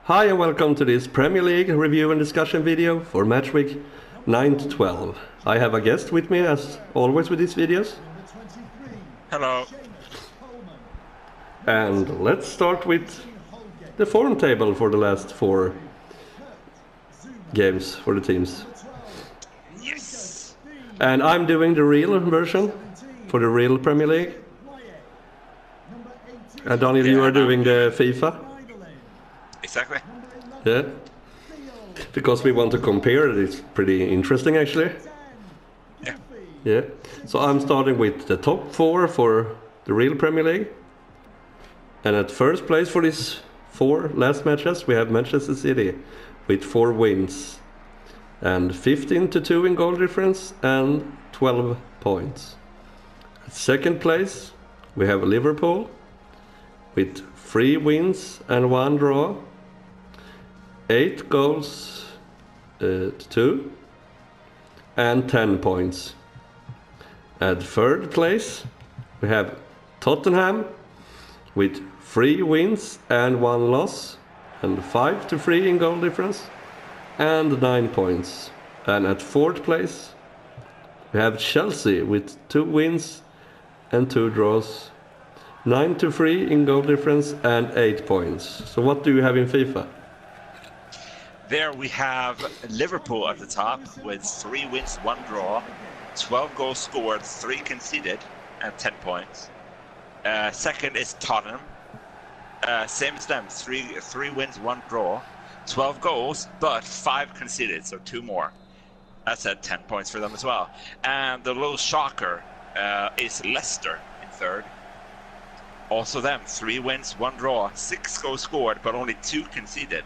Hi and welcome to this Premier League review and discussion video for matchweek 9 to 12. I have a guest with me as always with these videos. Hello. And let's start with the form table for the last 4 games for the teams. Yes. And I'm doing the real version for the real Premier League. And Daniel, you are doing the FIFA. Exactly. Yeah. Because we want to compare it. It's pretty interesting actually. Yeah. Yeah. So I'm starting with the top 4 for the real Premier League. And at first place for these 4 last matches, we have Manchester City with 4 wins and 15-2 in goal difference and 12 points. At second place, we have Liverpool with 3 wins and 1 draw, 8 goals to 2 and 10 points. At third place, we have Tottenham with 3 wins and 1 loss and 5-3 in goal difference and 9 points. And at fourth place we have Chelsea with 2 wins and 2 draws, 9-3 in goal difference and 8 points. So what do you have in FIFA? There we have Liverpool at the top with 3 wins, 1 draw, 12 goals scored, 3 conceded, and 10 points. Second is Tottenham. Same as them, 3 wins, 1 draw, 12 goals, but 5 conceded, so 2 more. That's at 10 points for them as well. And the little shocker is Leicester in third. Also them, 3 wins, 1 draw, 6 goals scored, but only 2 conceded,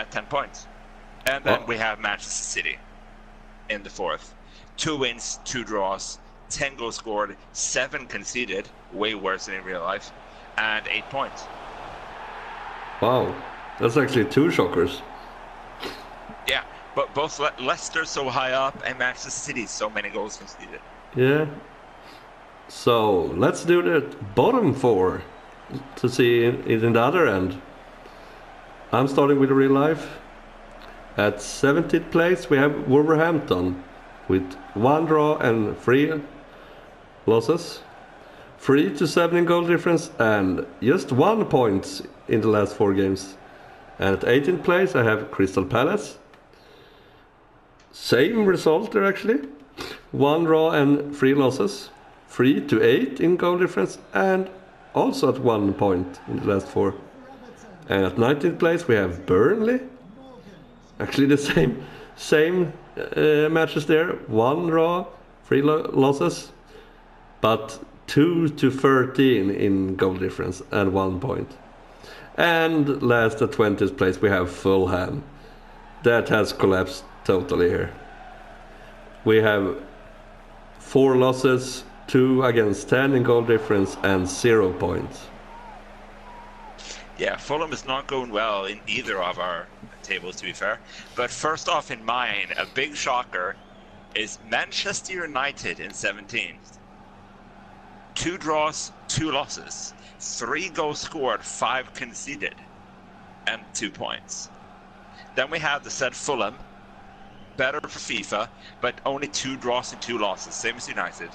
10 points. And then we have Manchester City in the fourth. 2 wins, 2 draws, 10 goals scored, 7 conceded, way worse than in real life, and 8 points. Wow, that's actually 2 shockers. Yeah, but both Leicester so high up and Manchester City so many goals conceded. Yeah. So let's do the bottom 4 to see it in the other end. I'm starting with real life. At 17th place we have Wolverhampton with 1 draw and 3 losses, 3-7 in goal difference and just 1 point in the last 4 games. And at 18th place I have Crystal Palace. Same result there actually. 1 draw and 3 losses, 3-8 in goal difference and also at 1 point in the last 4. And at 19th place we have Burnley. Actually the same matches there. 1 draw, 3 losses, but 2-13 in goal difference and 1 point. And last at 20th place we have Fulham. That has collapsed totally here. We have 4 losses, 2 against 10 in goal difference and 0 points. Yeah, Fulham is not going well in either of our tables, to be fair. But first off in mine, a big shocker is Manchester United in 17th. 2 draws, 2 losses, 3 goals scored, 5 conceded, and 2 points. Then we have the said Fulham, better for FIFA, but only 2 draws and 2 losses, same as United.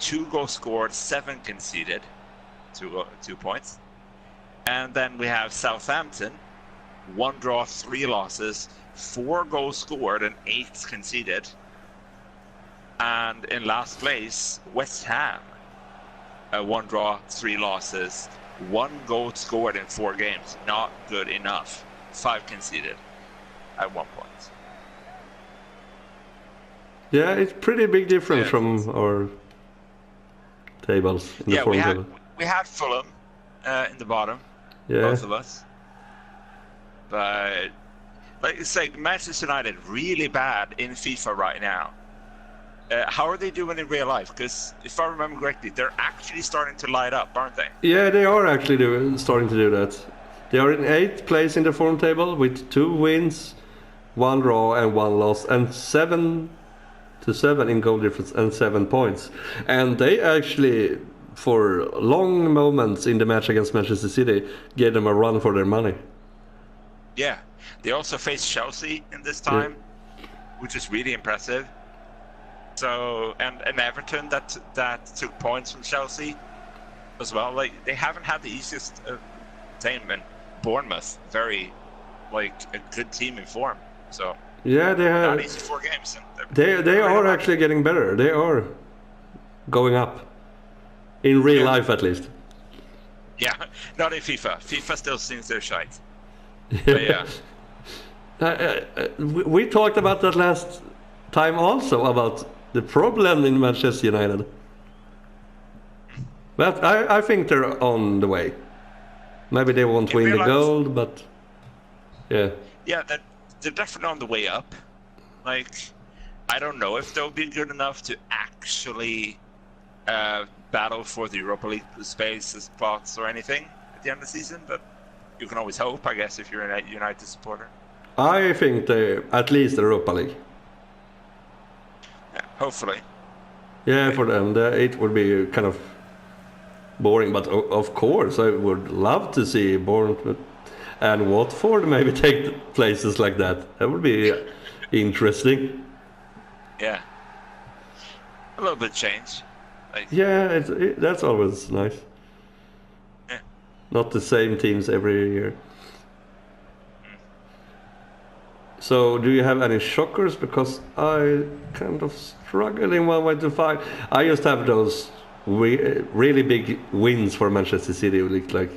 2 goals scored, 7 conceded, 2 points. And then we have Southampton, 1 draw, 3 losses, 4 goals scored and 8 conceded. And in last place, West Ham, 1 draw, 3 losses, 1 goal scored in 4 games. Not good enough. 5 conceded at 1 point. Yeah, it's pretty big difference from our tables in the form table. We had Fulham in the bottom. Yeah. Both of us. But like it's like Manchester United really bad in FIFA right now. How are they doing in real life? Because if I remember correctly, they're actually starting to light up, aren't they? Yeah, they are actually starting to do that. They are in 8th place in the form table with 2 wins, 1 draw and 1 loss and 7-7 in goal difference and 7 points. And they actually, for long moments in the match against Manchester City, gave them a run for their money. Yeah, they also faced Chelsea in this time, which is really impressive. So and Everton that took points from Chelsea as well. Like they haven't had the easiest time, and Bournemouth very like a good team in form. So Yeah, they have. not easy 4 games. And They are actually getting better. They are going up in real life, at least. Yeah, not in FIFA. FIFA still sings their shite. But yeah. We talked about that last time also, about the problem in Manchester United. But I think they're on the way. Maybe they won't win the gold, but yeah. Yeah, they're definitely on the way up. Like, I don't know if they'll be good enough to actually battle for the Europa League space spots or anything at the end of the season, but you can always hope, I guess, if you're a United supporter. I think they at least Europa League. Yeah, hopefully. Yeah, for them, it would be kind of boring, but of course I would love to see Bournemouth and Watford maybe take places like that. That would be interesting. Yeah. A little bit of change. Like, yeah, that's always nice. Yeah. Not the same teams every year. So, do you have any shockers? Because I kind of struggle in one way to find. I just have those really big wins for Manchester City, like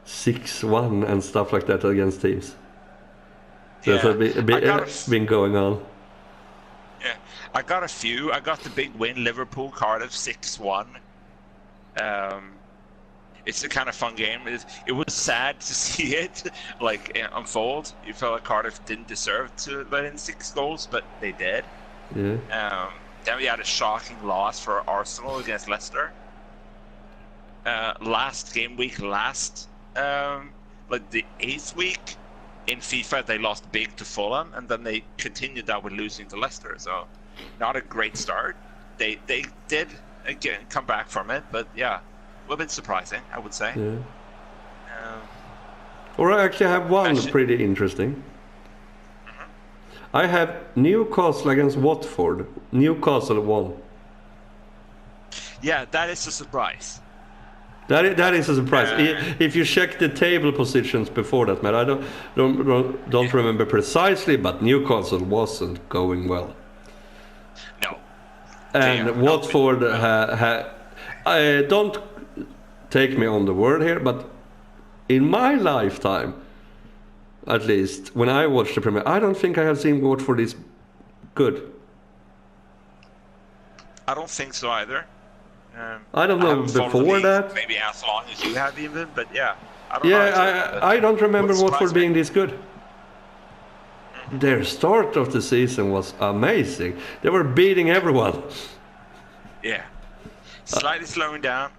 6-1 and stuff like that against teams. So that's been going on. Yeah, I got a few. I got the big win, Liverpool Cardiff 6-1. It's a kind of fun game. It was sad to see it like unfold. You felt like Cardiff didn't deserve to let in 6 goals, but they did. Yeah. Then we had a shocking loss for Arsenal against Leicester. Last game week, like the 8th week in FIFA, they lost big to Fulham, and then they continued that with losing to Leicester. So, not a great start. They did again come back from it, but yeah, a little bit surprising, I would say. Yeah. Or I actually have one pretty interesting. I have Newcastle against Watford. Newcastle won. Yeah, that is a surprise. That is a surprise. If you check the table positions before that, man, I don't remember precisely, but Newcastle wasn't going well. No. And Watford don't take me on the word here, but in my lifetime, at least when I watched the Premier, I don't think I have seen Watford this good. I don't think so either. I don't know before that. Maybe as long as you have even, but yeah. I don't know. I don't remember Watford being this good. Their start of the season was amazing. They were beating everyone. Yeah. Slightly slowing down,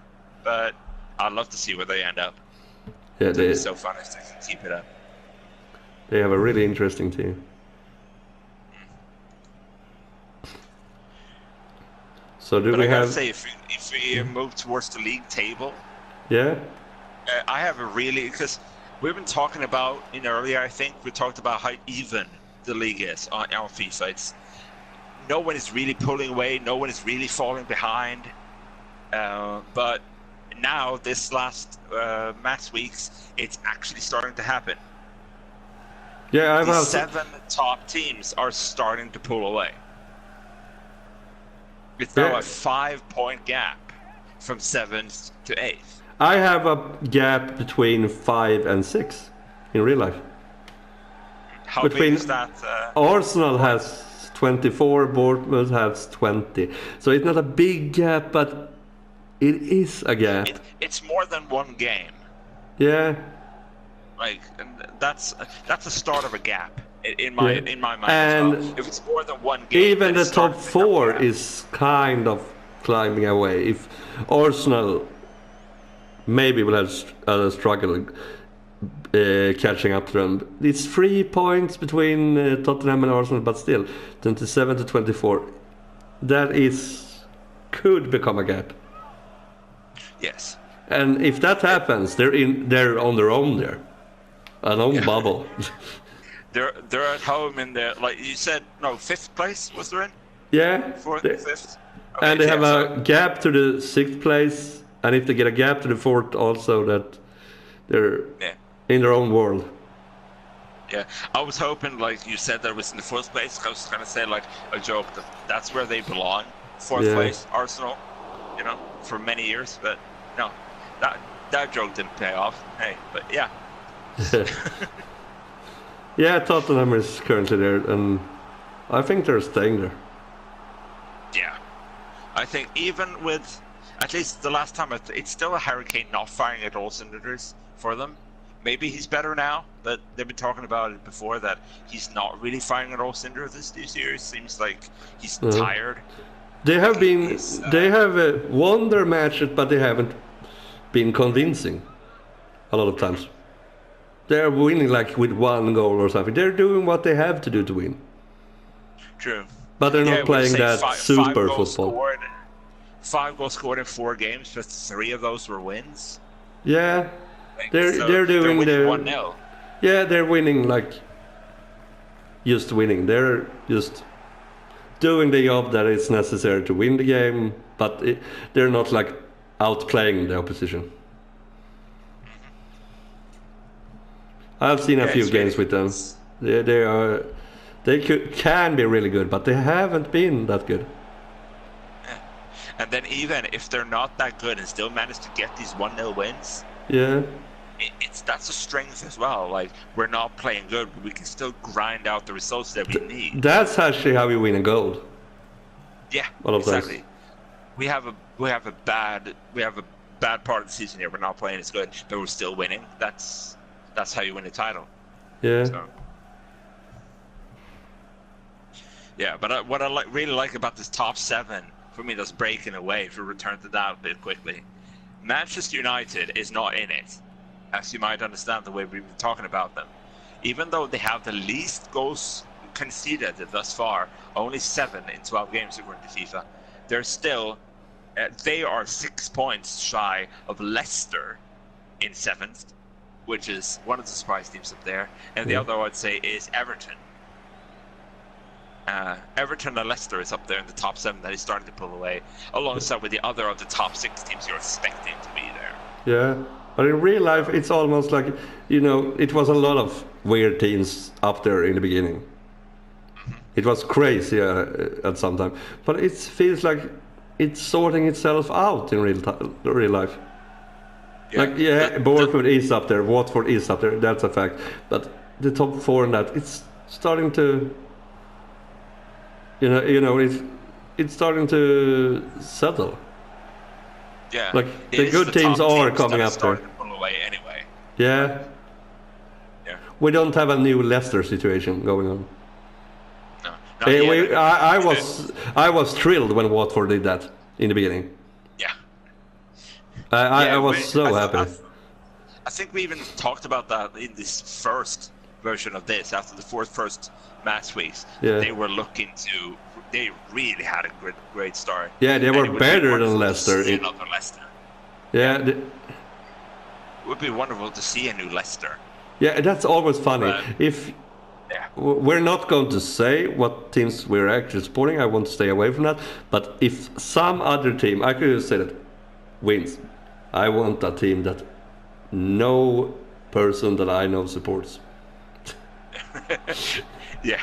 but I'd love to see where they end up. Yeah, it's so fun if they can keep it up. They have a really interesting team. So do we have? I gotta say, if we move towards the league table, yeah, I have a really, because we've been talking about earlier. I think we talked about how even the league is on FIFA. No one is really pulling away. No one is really falling behind. But now this last match weeks, it's actually starting to happen. Yeah, the 7 top teams are starting to pull away. It's now a 5-point gap from 7th to 8th. I have a gap between 5 and 6 in real life. How big is that? Arsenal has 24, Bournemouth has 20. So it's not a big gap, but it is a gap. It's more than one game. Yeah. Like, and that's the start of a gap in my mind and as well. If it's more than one game, even the top 4 is kind of climbing away. If Arsenal maybe will have a struggle catching up to them. It's 3 points between Tottenham and Arsenal, but still 27 to 24. That could become a gap. Yes. And if that happens, they're on their own there. an own bubble. They're at home in the, like you said, no, 5th place was they're in? Yeah. 4th, 5th? Okay, And they have so, a gap to the 6th place, and if they get a gap to the 4th also, that they're in their own world. Yeah, I was hoping, like you said, that was in the 4th place. I was going to say, like, a joke that that's where they belong. 4th place, Arsenal, you know, for many years. But no, that joke didn't pay off. Hey, but yeah. Yeah, Tottenham is currently there, and I think they're staying there. Yeah, I think even with, at least the last time, it's still a Harry Kane not firing at all cylinders for them. Maybe he's better now, but they've been talking about it before, that he's not really firing at all cylinders this year. It seems like he's tired. They have won their matches, but they haven't been convincing a lot of times. They're winning like with 1 goal or something. They're doing what they have to do to win. True. But they're not playing that super football. 5 goals scored in 4 games, but 3 of those were wins. Yeah. They're doing winning 1-0. Yeah, they're winning like just winning. They're just doing the job that is necessary to win the game, but they're not like outplaying the opposition. I've seen a few games with them. They can be really good, but they haven't been that good. Yeah. And then even if they're not that good and still manage to get these 1-0 wins, that's a strength as well. Like, we're not playing good, but we can still grind out the results that we need. That's actually how we win a goal. Yeah, exactly. We have a bad part of the season here. We're not playing as good, but we're still winning. That's how you win a title. Yeah. So, yeah, but what I really like about this top 7, for me, that's breaking away, if we return to that a bit quickly. Manchester United is not in it, as you might understand the way we've been talking about them. Even though they have the least goals conceded thus far, only 7 in 12 games according to FIFA, they're still, they are 6 points shy of Leicester in 7th, which is one of the surprise teams up there. And the other, I'd say, is Everton. Everton and Leicester is up there in the top 7 that is starting to pull away, alongside with the other of the top 6 teams you're expecting to be there. Yeah, but in real life, it's almost like, it was a lot of weird teams up there in the beginning. Mm-hmm. It was crazy at some time, but it feels like it's sorting itself out in real life. Yeah. Bournemouth is up there, Watford is up there, that's a fact. But the top 4 in that, it's starting to, it's starting to settle. Yeah. Like the good teams are coming up there. To pull away anyway. Yeah. Yeah. We don't have a new Leicester situation going on. No. I was thrilled when Watford did that in the beginning. Yeah. I was so happy. I think we even talked about that in this first version of this, after the first match weeks. Yeah. They really had a great start. Yeah, they were better than Leicester. Another Leicester. Yeah. It would be wonderful to see a new Leicester. Yeah, that's always funny. We're not going to say what teams we're actually supporting, I want to stay away from that. But if some other team, I could say that, wins, I want a team that no person that I know supports. Yeah.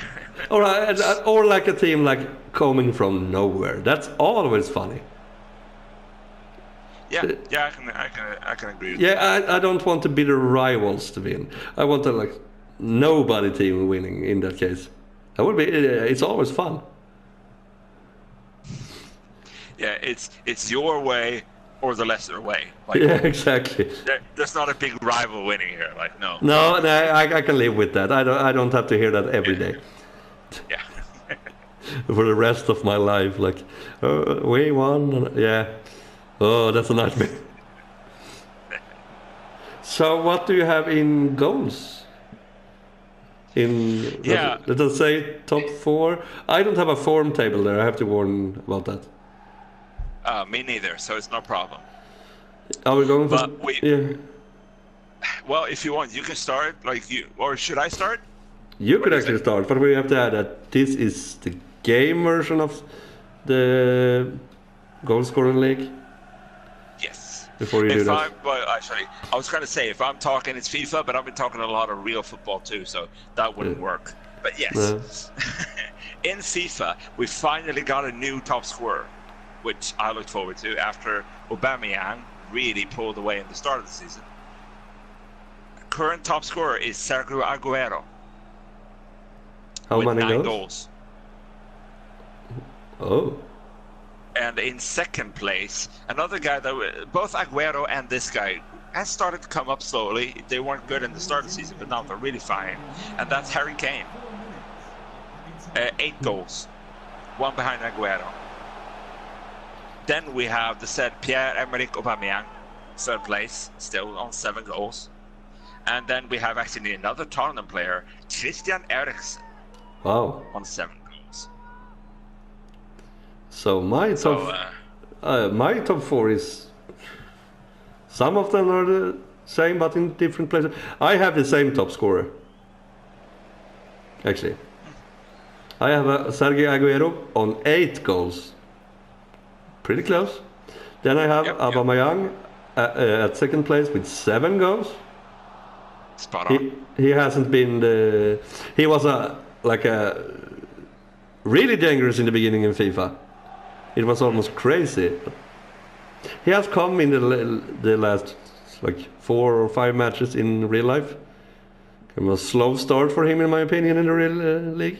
Or like a team like coming from nowhere. That's always funny. Yeah, I can agree with that. I don't want to be the rivals to win. I want a nobody team winning in that case. That would be. It's always fun. Yeah, it's your way or the Leicester way. Yeah, exactly. There's not a big rival winning here. No. No, I can live with that. I don't have to hear that every day. Yeah. For the rest of my life, we won. Yeah. Oh, that's a nightmare. So, what do you have in goals? Let us say top 4. I don't have a form table there. I have to warn about that. Me neither. So it's no problem. Are we going for? Well, if you want, you can start. Or should I start? You What could do you actually think? start, but we have to add that this is the game version of the goal scoring league. Yes. Before you do that. Actually, I was going to say if I'm talking, it's FIFA, but I've been talking a lot of real football too, so that wouldn't work. But yes, in FIFA, we finally got a new top scorer, which I looked forward to after Aubameyang really pulled away in the start of the season. Current top scorer is Sergio Aguero. How with many 9 goals? goals. Oh. And in second place, another guy that both Aguero and this guy has started to come up slowly. They weren't good in the start of the season, but now they're really fine. And that's Harry Kane. 8 goals, 1 behind Aguero. Then we have the said Pierre-Emerick Aubameyang, third place, still on 7 goals. And then we have actually another Tottenham player, Christian Eriksen, Wow. on 7 goals. So my top 4 is, some of them are the same but in different places. I have the same top scorer. Actually, I have Sergio Aguero on 8 goals. Pretty close. Then I have Aubameyang at second place with 7 goals. Spot on. He hasn't been he was really dangerous in the beginning in FIFA. It was almost crazy. He has come in the last 4 or 5 matches in real life. It was a slow start for him, in my opinion, in the real league.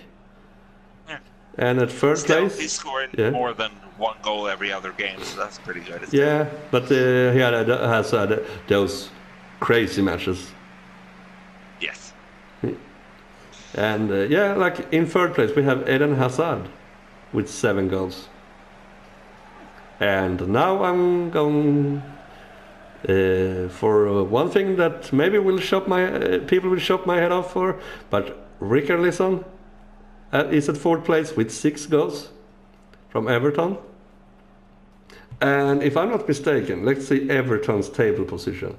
Yeah. And at third place, he's scoring more than 1 goal every other game, so that's pretty good. But he has had those crazy matches. Yes. And in third place we have Eden Hazard with 7 goals. And now I'm going for one thing that maybe people will shop my head off for, but Richarlison is at 4th place with 6 goals from Everton. And if I'm not mistaken, let's see Everton's table position.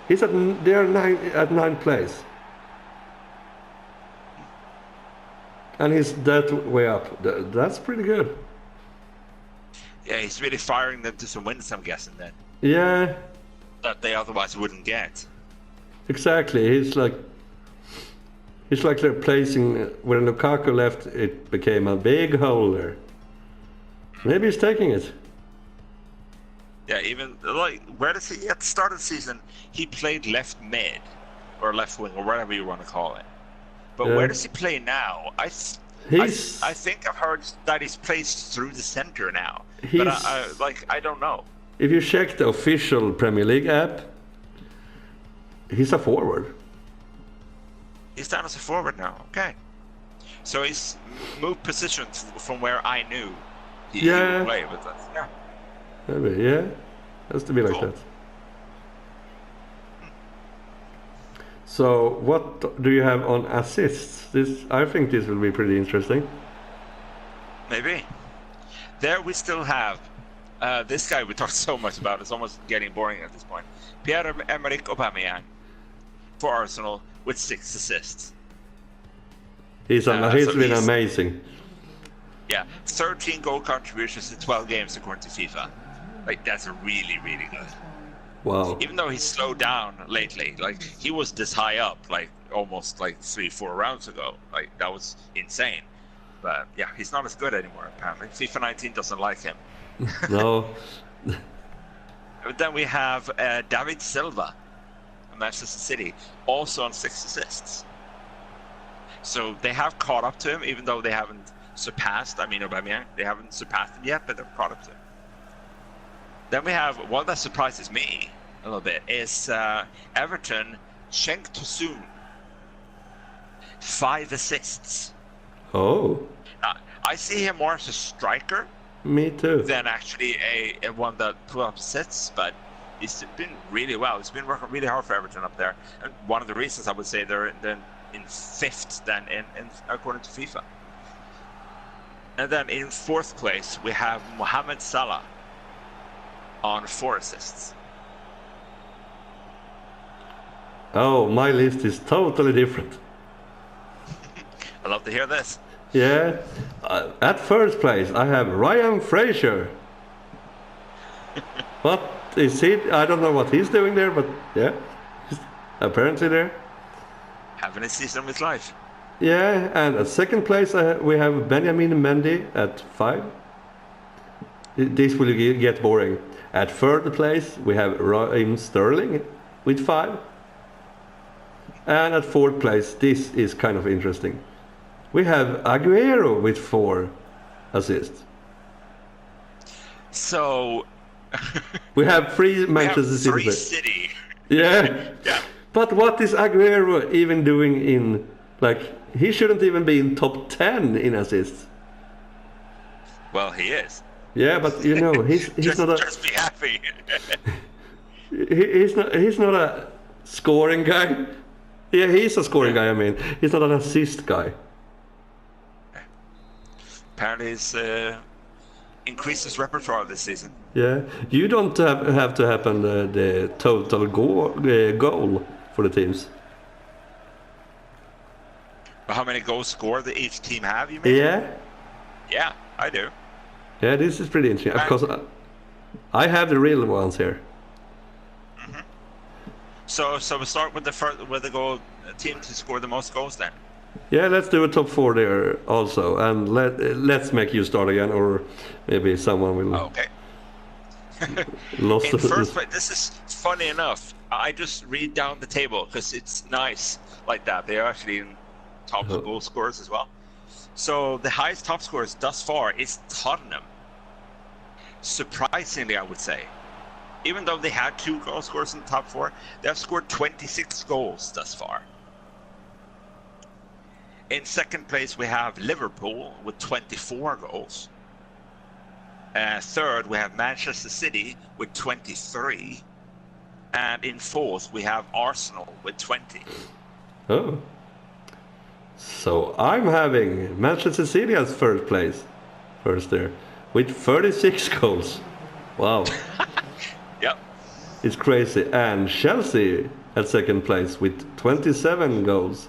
They are 9th place. And he's that way up. That's pretty good. Yeah, he's really firing them to some wins, I'm guessing, then. Yeah. That they otherwise wouldn't get. Exactly. He's like they're placing, when Lukaku left, it became a big hole there. Maybe he's taking it. Yeah, even where does he at the start of the season he played left mid or left wing or whatever you want to call it. But where does he play now? I think I've heard that he's placed through the center now. But I don't know. If you check the official Premier League app, he's a forward. He's down as a forward now. Okay. So he's moved positions from where I knew he would play with us. Yeah. Maybe, has to be like that. So, what do you have on assists? I think this will be pretty interesting. Maybe. There we still have this guy we talked so much about. It's almost getting boring at this point. Pierre-Emerick Aubameyang for Arsenal with 6 assists. He's been amazing. Yeah, 13 goal contributions in 12 games according to FIFA. That's really, really good. Wow. Even though he's slowed down lately, he was this high up, almost 3-4 rounds ago. That was insane. But yeah, he's not as good anymore apparently. FIFA 19 doesn't like him. No. But then we have David Silva, of Manchester City, also on 6 assists. So they have caught up to him, even though they haven't surpassed. Aubameyang, they haven't surpassed him yet, but they've caught up to him. Then we have one that surprises me a little bit is Everton Cenk Tosun, 5 assists. Oh. I see him more as a striker. Me too. Than actually a one that put up assists, but he's been really well. He's been working really hard for Everton up there, and one of the reasons I would say they're in 5th then in according to FIFA. And then in 4th place we have Mohamed Salah on 4 assists. Oh, my list is totally different. I'd love to hear this. Yeah. At first place, I have Ryan Fraser. What is he? I don't know what he's doing there, but yeah, he's apparently there. Having a season of his life. Yeah, and at second place, we have Benjamin Mendy at 5. This will get boring. At third place, we have Raheem Sterling with 5. And at fourth place, this is kind of interesting. We have Aguero with 4 assists. So We have 3 Manchester we have City. 3 players. City. Yeah. Yeah. But what is Aguero even doing in, like, he shouldn't even be in top 10 in assists. Well, he is. Yeah, but you know, he's not a Just be happy. he's not a scoring guy. Yeah, he's a scoring guy, I mean. He's not an assist guy. Apparently, he's increased his repertoire this season. Yeah. You don't have to happen the total goal for the teams. But how many goals scored that each team have, you mean? Yeah. Yeah, I do. Yeah, this is pretty interesting. Of course, I have the real ones here. So we start with the goal team to score the most goals then. Yeah, let's do a top 4 there also, and let's make you start again, or maybe someone will Okay. lost. In first place, this is funny enough. I just read down the table because it's nice like that. They're actually in top goal scorers as well. So the highest top scorers thus far is Tottenham. Surprisingly, I would say. Even though they had 2 goal scorers in the top 4, they have scored 26 goals thus far. In second place, we have Liverpool with 24 goals. Third, we have Manchester City with 23. And in fourth, we have Arsenal with 20. Oh. So I'm having Manchester City as first there, with 36 goals. Wow. Yep. It's crazy. And Chelsea at second place with 27 goals.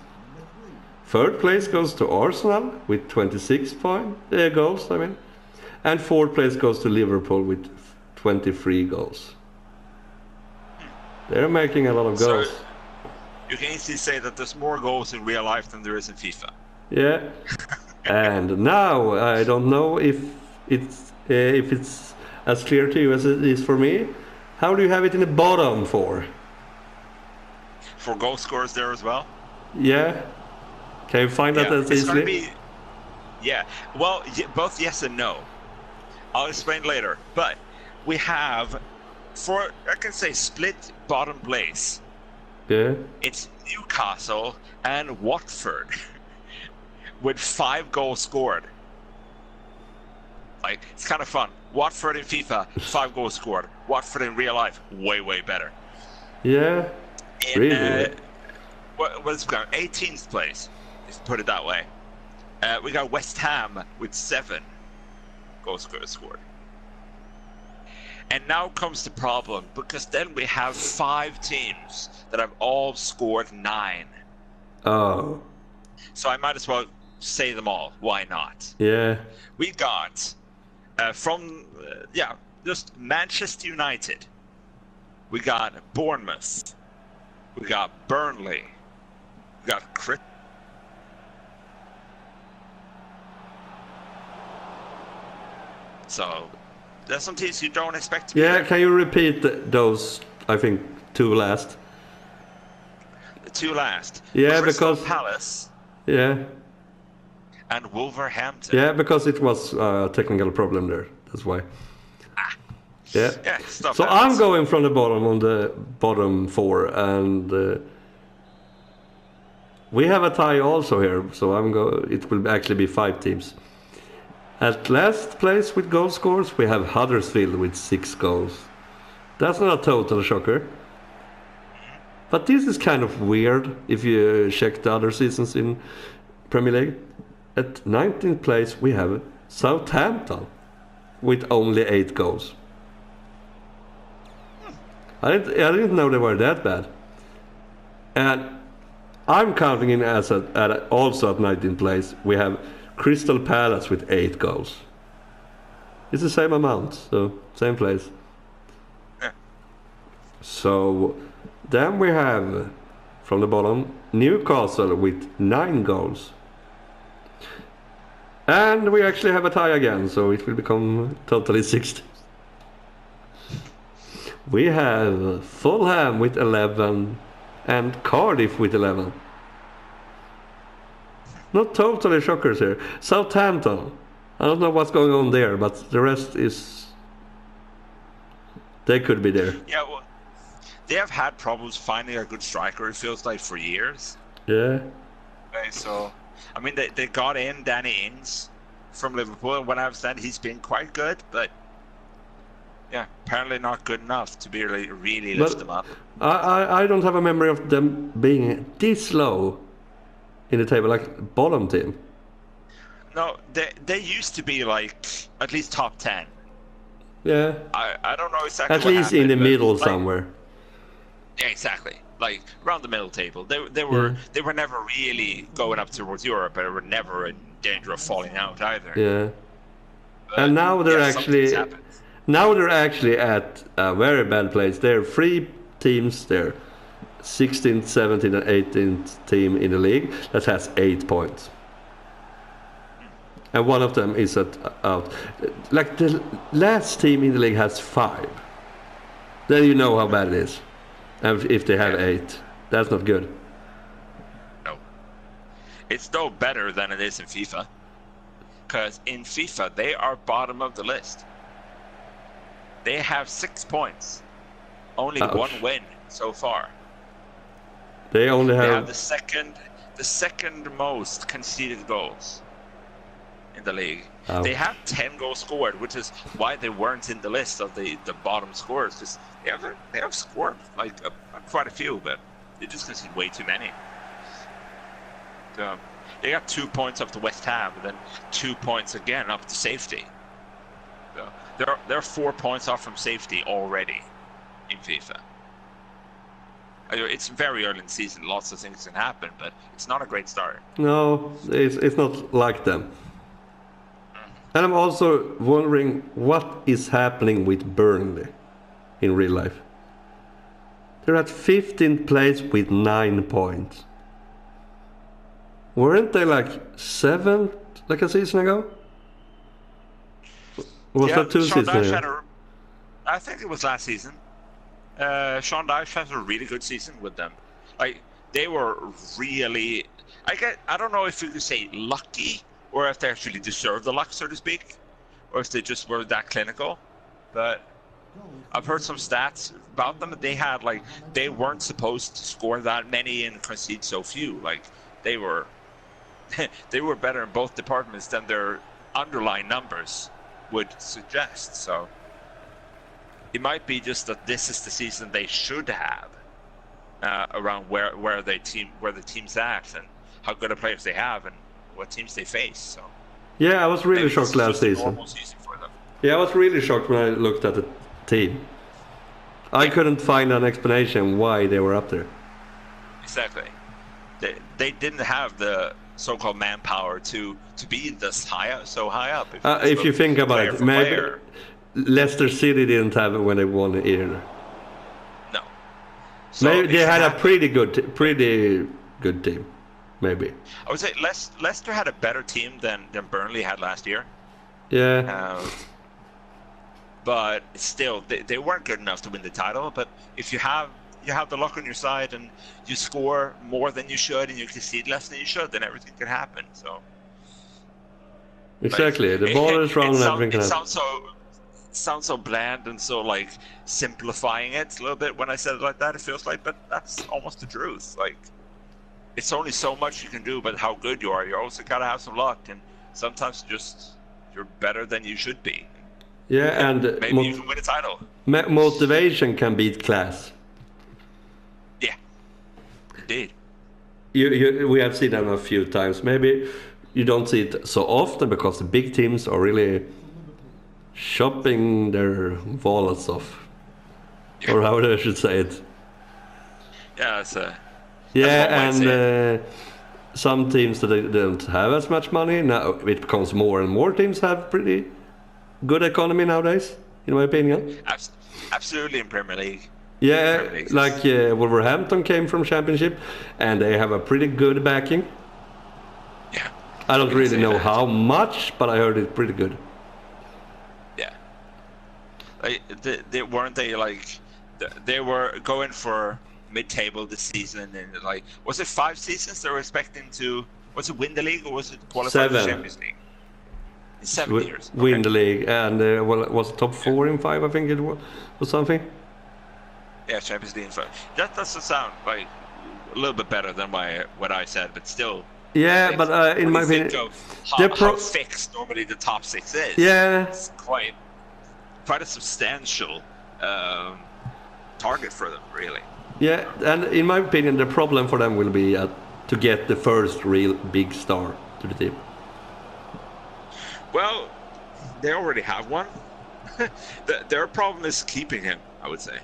Third place goes to Arsenal with 26 goals, I mean. And fourth place goes to Liverpool with 23 goals. They're making a lot of goals. So you can easily say that there's more goals in real life than there is in FIFA. Yeah. And now I don't know if it's as clear to you as it is for me. How do you have it in the bottom 4? For goal scorers there as well? Yeah. Can you find that as it's gonna easily? yeah. Well, both yes and no. I'll explain later. But we have, for I can say split bottom place. Yeah. It's Newcastle and Watford with 5 goals scored. Like, it's kind of fun. Watford in FIFA, 5 goals scored. Watford in real life, way better. Yeah. In, Really? what's it called? 18th place, if you put it that way. We got West Ham with 7 goals scored. And now comes the problem, because then we have 5 teams that have all scored 9. Oh. So I might as well say them all. Why not? Yeah. We got just Manchester United. We got Bournemouth. We got Burnley. We got So there's some teams you don't expect to be Yeah, there. can you repeat those, I think, 2 last? The 2 last. Yeah, Crystal because- Palace Yeah. and Wolverhampton. Yeah, because it was a technical problem there. That's why. Yeah. Yeah, stuff So happens. I'm going from the bottom on the bottom 4, and we have a tie also here. So it will actually be 5 teams. At last place with goal scores, we have Huddersfield with 6 goals. That's not a total shocker. But this is kind of weird if you check the other seasons in Premier League. At 19th place, we have Southampton with only 8 goals. I didn't know they were that bad. And I'm counting in as also at 19th place. We have Crystal Palace with 8 goals. It's the same amount, so same place. Yeah. So then we have from the bottom Newcastle with 9 goals. And we actually have a tie again, so it will become totally 60. We have Fulham with 11 and Cardiff with 11. Not totally shockers here. Southampton. I don't know what's going on there, but the rest is... They could be there. Yeah, well, they have had problems finding a good striker, it feels like, for years. Yeah. Okay, so, I mean, they got in Danny Ings from Liverpool, and when I understand, he's been quite good, but yeah, apparently not good enough to be really lift them up. I don't have a memory of them being this low in the table, like bottom team. No, they used to be like at least top 10. Yeah. I don't know exactly. At least in the middle like, somewhere. Yeah, exactly. Like around the middle table. They were never really going up towards Europe, but they were never in danger of falling out either. Yeah. But, and now they're actually at a very bad place. They're 3 teams there. 16th, 17th and 18th team in the league that has 8 points. And one of them is out. Like the last team in the league has 5. Then you know how bad it is. And if they have 8, that's not good. No. It's no better than it is in FIFA. Because in FIFA, they are bottom of the list. They have 6 points. Only 1 win so far. They only have the second most conceded goals in the league. Oh. They have 10 goals scored, which is why they weren't in the list of the bottom scorers. Because they have scored like quite a few, but they just conceded way too many. So they got 2 points up to West Ham, and then 2 points again up to safety. So they're 4 points off from safety already in FIFA. It's very early in the season, lots of things can happen, but it's not a great start. No, it's not like them. And I'm also wondering what is happening with Burnley in real life. They're at 15th place with 9 points. Weren't they like 7th like a season ago? Was that 2 seasons ago? I think it was last season. Sean Dyche has a really good season with them. Like they were really, I don't know if you could say lucky or if they actually deserved the luck, so to speak, or if they just were that clinical. But I've heard some stats about them. They weren't supposed to score that many and concede so few. Like they were better in both departments than their underlying numbers would suggest. So. It might be just that this is the season they should have around where the team's at and how good of players they have and what teams they face. So yeah, I was really shocked last season. Yeah, I was really shocked when I looked at the team. I couldn't find an explanation why they were up there. Exactly. They didn't have the so-called manpower to be this so high up. If you think about it, maybe. Leicester City didn't have it when they won either. No. So maybe they had a pretty good team. Maybe. I would say Leicester had a better team than Burnley had last year. Yeah. But still, they weren't good enough to win the title. But if you have the luck on your side and you score more than you should and you concede less than you should, then everything can happen. So. Exactly. The ball is wrong and everything can happen. Sounds so bland and so like simplifying it a little bit when I said it like that. It feels like, but that's almost the truth. Like it's only so much you can do, but how good you are. You also gotta have some luck, and sometimes you're better than you should be. Yeah, and maybe you can win a title. Motivation can beat class. Yeah, indeed. We have seen that a few times. Maybe you don't see it so often because the big teams are really shopping their wallets off, or how I should say it. Yeah, Yeah, That's one way to say it. and some teams that don't have as much money now, it becomes more and more teams have pretty good economy nowadays, in my opinion. Absolutely in Premier League. Yeah, Premier League. like Wolverhampton came from Championship, and they have a pretty good backing. Yeah. I don't really know that. how much, but I heard it's pretty good. Yeah. Like, weren't they like they were going for mid-table this season, and like was it 5 seasons they were expecting to? Was it win the league or was it qualify for the 7. Champions League? In 7 years. Win the league, and well, it was top 4 in 5, I think it was, or something. Yeah, Champions League. That doesn't sound like a little bit better than what I said, but still. Yeah, but in my opinion, how fixed normally the top 6 is. Yeah, it's quite a substantial target for them, really. Yeah, and in my opinion, the problem for them will be to get the first real big star to the team. Well, they already have one. Their problem is keeping him, I would say.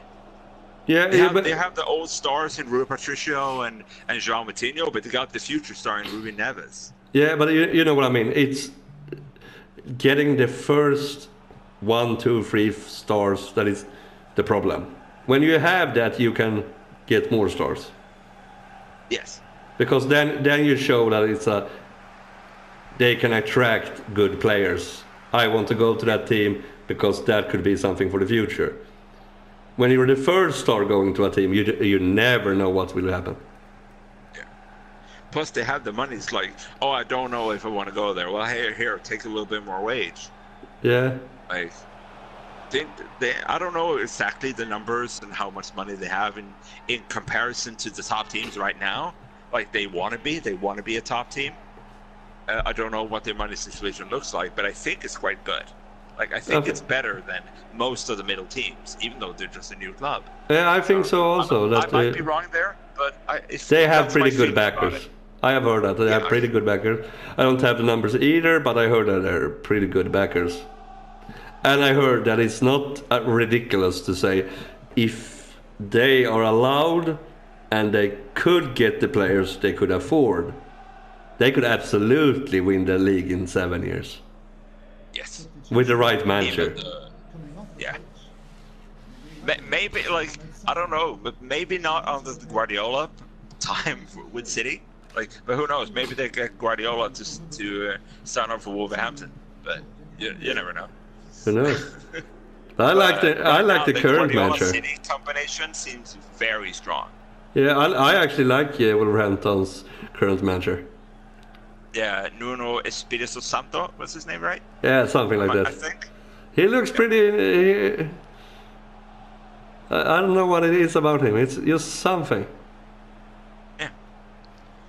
Yeah, they have the old stars in Rui Patricio and João Moutinho, but they got the future star in Ruben Neves. Yeah, but you know what I mean. It's getting the first 1, 2, 3 stars that is the problem. When you have that, you can get more stars. Yes. Because then you show that they can attract good players. I want to go to that team because that could be something for the future. When you're the first star going to a team, you never know what will happen. Yeah. Plus, they have the money. It's like, oh, I don't know if I want to go there. Well, here, take a little bit more wage. Yeah. Like, I don't know exactly the numbers and how much money they have in comparison to the top teams right now. Like, they want to be a top team. I don't know what their money situation looks like, but I think it's quite good. Like, I think it's better than most of the middle teams, even though they're just a new club. Yeah, I think so also. I might be wrong there, but they have pretty good backers. I have heard that they have pretty good backers. I don't have the numbers either, but I heard that they're pretty good backers. And I heard that it's not ridiculous to say if they are allowed and they could get the players they could afford, they could absolutely win the league in 7 years. Yes. With the right manager. Yeah. Maybe, like, I don't know, but maybe not under the Guardiola time with City. Like, but who knows? Maybe they get Guardiola to sign up for Wolverhampton. But you never know. Who knows? I like the current Guardiola manager. City combination seems very strong. Yeah, I actually like Wolverhampton's current manager. Yeah, Nuno Espirito Santo, what's his name, right? Yeah, something like that. I think. He looks pretty. I don't know what it is about him. It's just something. Yeah.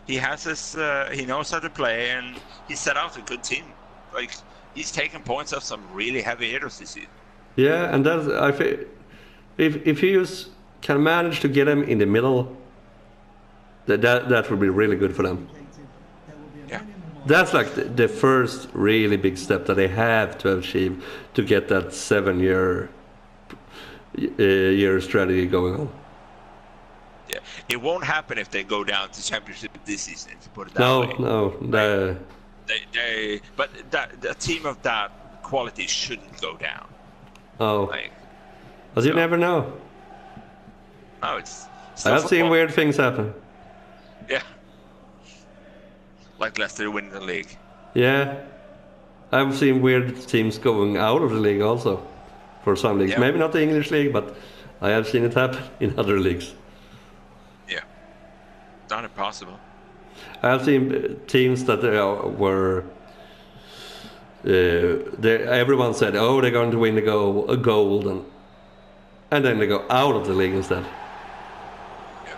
He has his. He knows how to play, and he set out a good team. Like, he's taken points off some really heavy hitters this season. Yeah, and that's I think if he just can manage to get him in the middle, that would be really good for them. Yeah. That's like the first really big step that they have to achieve to get that 7-year strategy going on. Yeah, it won't happen if they go down to championship this season. If you put it that way. No. But a team of that quality shouldn't go down. Oh, but you never know. No, it's. I've seen weird things happen. Yeah. Like Leicester winning the league. Yeah, I've seen weird teams going out of the league also, for some leagues. Yeah. Maybe not the English league, but I have seen it happen in other leagues. Yeah, not impossible. I have seen teams that were. Everyone said, "Oh, they're going to win a gold," and then they go out of the league instead. Yeah.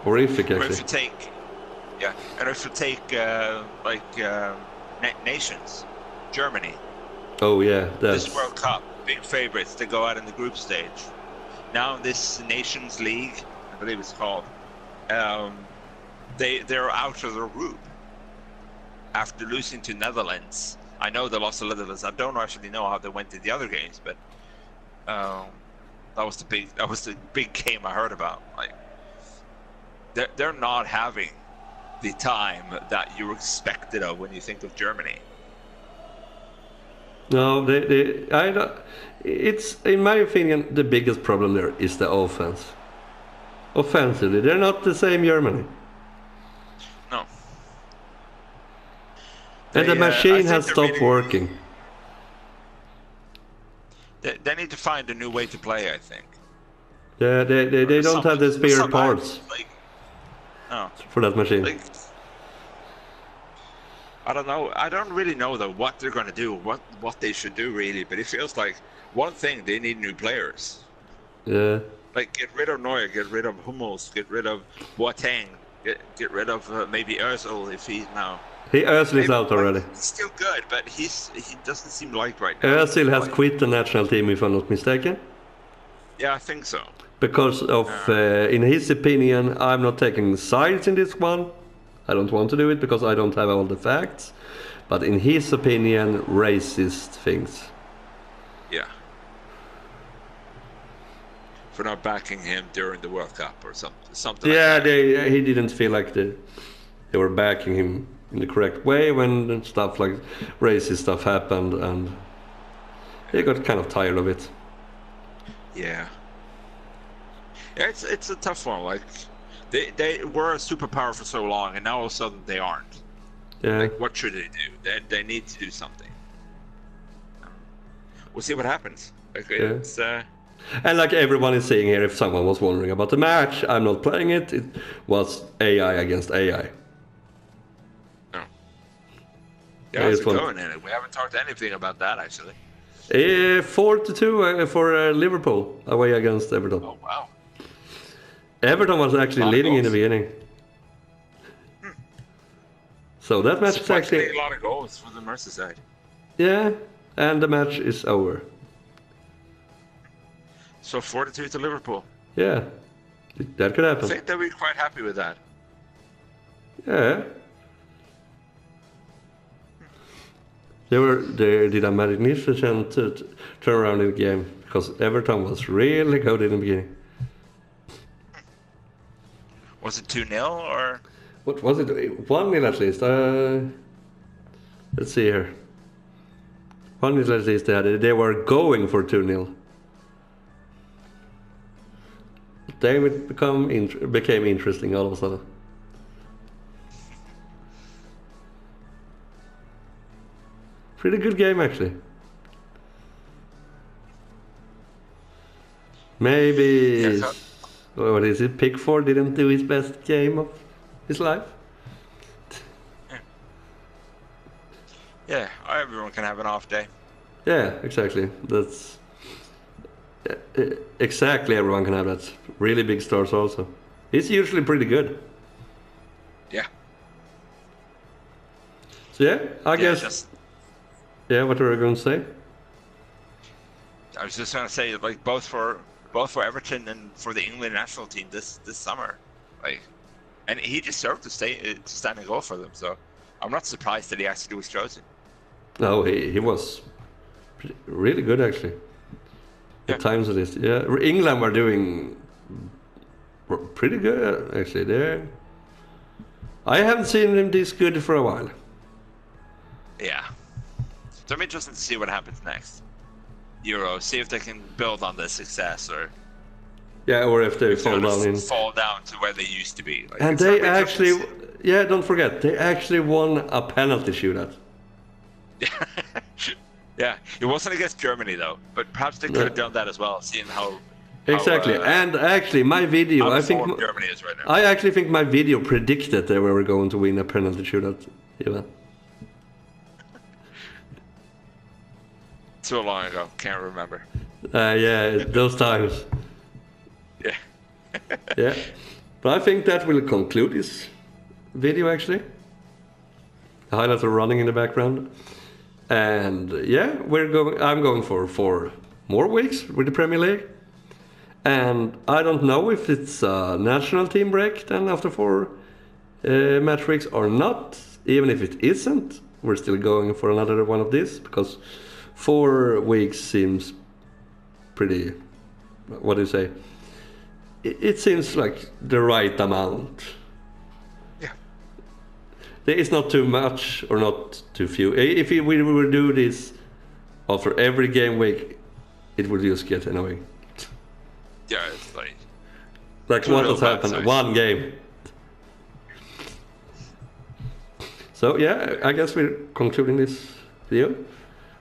Horrific, Or actually. if you take nations, Germany. Oh yeah, that's. This World Cup, big favorites to go out in the group stage. Now this Nations League, I believe it's called, they're out of the group after losing to Netherlands. I know they lost to Netherlands. I don't actually know how they went to the other games, but that was the big game I heard about. Like, they're not having the time that you're expected of when you think of Germany. No, I don't, it's, in my opinion, the biggest problem there is the offense. Offensively, they're not the same Germany. No. And the machine has stopped working. They need to find a new way to play, I think. Yeah, they don't have the spare parts No. for that machine. Like, I don't know. I don't really know though what they're going to do, what they should do really. But it feels like one thing, they need new players. Yeah. Like get rid of Neuer, get rid of Hummels, get rid of Boateng, get rid of maybe Özil if he's now. Özil is out already. He's still good, but he doesn't seem like right now. Özil has quit the national team, if I'm not mistaken. Yeah, I think so. Because of, in his opinion, I'm not taking sides in this one. I don't want to do it because I don't have all the facts. But in his opinion, racist things. Yeah. For not backing him during the World Cup or something. Yeah, like that. he didn't feel like they were backing him in the correct way when stuff like racist stuff happened, and he got kind of tired of it. Yeah. Yeah, it's a tough one. Like they were a superpower for so long, and now all of a sudden they aren't. Yeah. Like, what should they do? They need to do something. We'll see what happens. Like, Yeah. it's And like everyone is saying here, if someone was wondering about the match, I'm not playing it. It was AI against AI. no. Yeah, how's it going in it? We haven't talked anything about that actually. 4-2 for Liverpool away against Everton. Oh wow. Everton was actually leading in the beginning. So that match is actually a lot of goals for the Merseyside. Yeah, and the match is over. So 4-2 to Liverpool. Yeah, that could I happen. think they'll be quite happy with that. Yeah. They did a magnificent turnaround in the game because Everton was really good in the beginning. Was it 2-0 or? What was it? 1-0 at least. Let's see here. 1-0 at least they had. They were going for 2-0. Then it became interesting all of a sudden. Pretty good game actually. Maybe what is it? Pickford didn't do his best game of his life. Yeah, everyone can have an off day. Yeah, exactly. That's exactly everyone can have that. Really big stars also. He's usually pretty good. Yeah. So yeah, I guess. Yeah, what were you going to say? I was just going to say, like, both for Everton and for the England national team this summer, like, and he deserved to stand and go for them. So I'm not surprised that he actually was chosen. No, he was really good actually. At times at least. Yeah, England were doing pretty good actually. There, I haven't seen him this good for a while. Yeah. So I'm interested to see what happens next. Euro, see if they can build on this success, or if they fall down to where they used to be. Like, and they actually, don't forget, they actually won a penalty shootout. Yeah, it wasn't against Germany though, but perhaps they could have done that as well, seeing how. Exactly, and actually, my video, I think Germany is right now. I actually think my video predicted they were going to win a penalty shootout. Even. Too long ago, can't remember. Those times. Yeah. Yeah, but I think that will conclude this video actually. The highlights are running in the background, and I'm going for 4 more weeks with the Premier League, and I don't know if it's a national team break then after 4 match weeks or not. Even if it isn't, we're still going for another one of these because 4 weeks seems pretty, what do you say? it seems like the right amount. Yeah. There is not too much or not too few. If we would do this after every game week, it would just get annoying. Yeah, it's like what has happened? One game. So yeah, I guess we're concluding this video.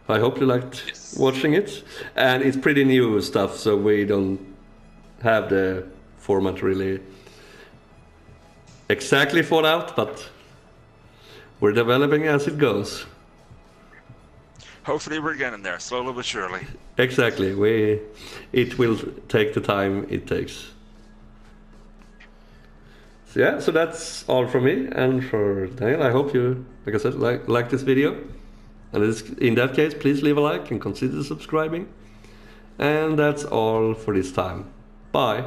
I hope you liked watching it. And it's pretty new stuff, so we don't have the format really exactly thought out, but we're developing as it goes. Hopefully we're getting there, slowly but surely. Exactly. It will take the time it takes. So yeah, so that's all from me and for Daniel. I hope you, like I said, like this video. And in that case, please leave a like and consider subscribing. And that's all for this time. Bye.